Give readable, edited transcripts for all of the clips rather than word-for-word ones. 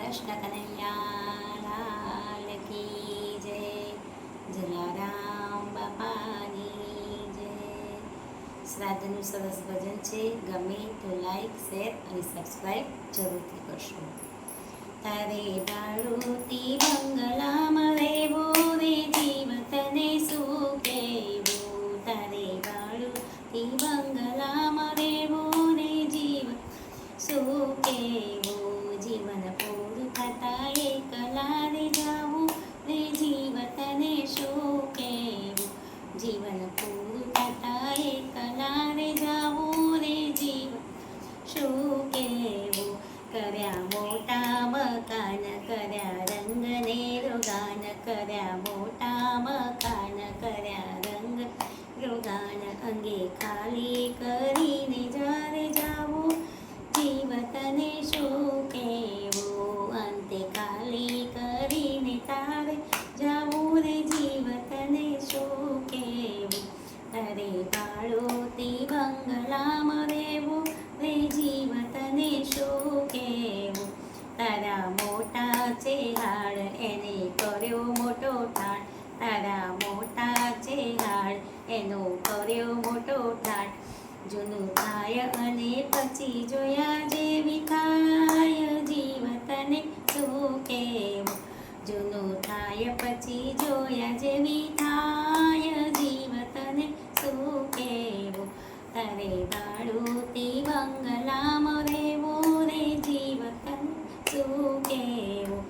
કૃષ્ણ કનૈયા લાલ કી જય, જલારામ બાપાની જય. શ્રાદ્ધનું સરસ ભજન છે. ગમે તો લાઈક, શેર અને સબસ્ક્રાઈબ જરૂરથી કરશો. તારે બાળુતી બંગલામાં રહેવો રે જીવ તને શું કહેવું. તારે બાળુતી બંગલામાં રહેવો રે જીવ શું કહેવું. જીવન પૂરું થતા એકલા રે જાવું રે જીવ તને શું કહેવું. જીવન પૂરું થતા એકલા રે જાવું રે જીવ શું કહેવું. કર્યા મોટા મકાન, કર્યા રંગને રોગાન, કર્યા મોટા મકાન, કર્યા રંગ રોગાન. અંગે ખાલી કરીને જ્યારે જાવું જીવ તને શું કહેવું. અંતે ખાલી કરીને તારે જાવું રે જીવ તને શું કહેવું. તારે બાળોતી બંગલામાં રહેવું રે જીવ તને શું કહેવું. તારા મોટા છે હાડ એને કર્યો મોટો ઠાઠ. તારા મોટા છે હાડ એનો કર્યો મોટો ઠાઠ. જૂનું થાય અને પછી જોયા જેવી થાય જીવ તને શું કહેવું. જૂનું થાય પછી જોયા જેવી થાય જીવ તને શું કહેવું. તારે બાળુતી બંગલામાં રહેવું રે જીવ તને શું કહેવું.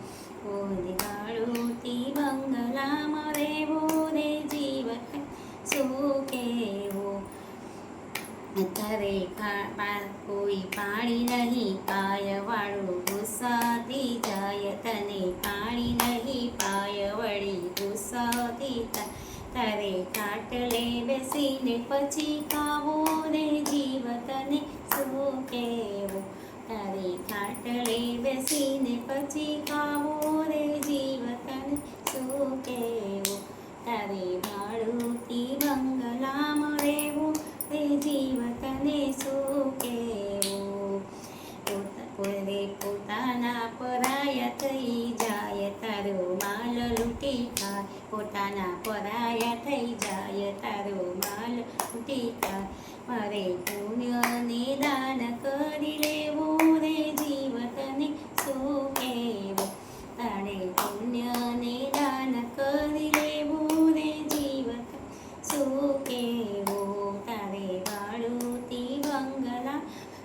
ઓરે બાળુતી બંગલામાં રહેવું રે જીવ તને શું કહેવું. તારે કોઈ પાણી નહીં પાય વાળું ગુસ્સાથી જાય. તને પાણી નહીં પાય વળી ગુસ્સાથી જાય. તારે ખાટલે બેસીને પછી ખાવું રે જીવ તને શું કહેવું. તારે ખાટલે બેસીને પછી ખાવું રે જીવ તને શું કહેવું. તારે બાળુતી બંગલામાં રહેવું રે જીવ તને શું કહેવું. પોતાના પરાયા થઈ જાય તારો માલ લૂંટી ખાય. પોતાના પરાયા થઈ જાય તારો માલ લૂંટી ખાય. મારે પુણ્યને દાન કરી લેવું રે જીવ તને શું કહેવું. તારે પુણ્યને દાન કરી લેવું રે જીવ તને શું કહેવું. તારે બાળુતી બંગલા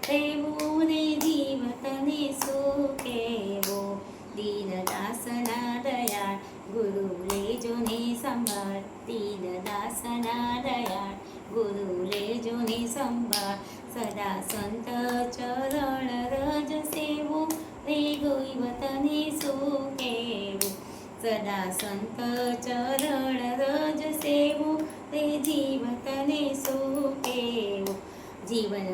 રહેવું રે જીવ તને શું કહેવું. દીન દાસના દયાળ ગુરુ લેજો ને સંભાળ. દીન દાસના દયાળ ગુરુ લેજો ને સંભાળ. સદા સંત ચરણ રજ સેવું રે ગોઈવ તને શું કહેવું. સદા સંત ચરણ રજ સેવું રે જીવ તને શું કહેવું. જીવન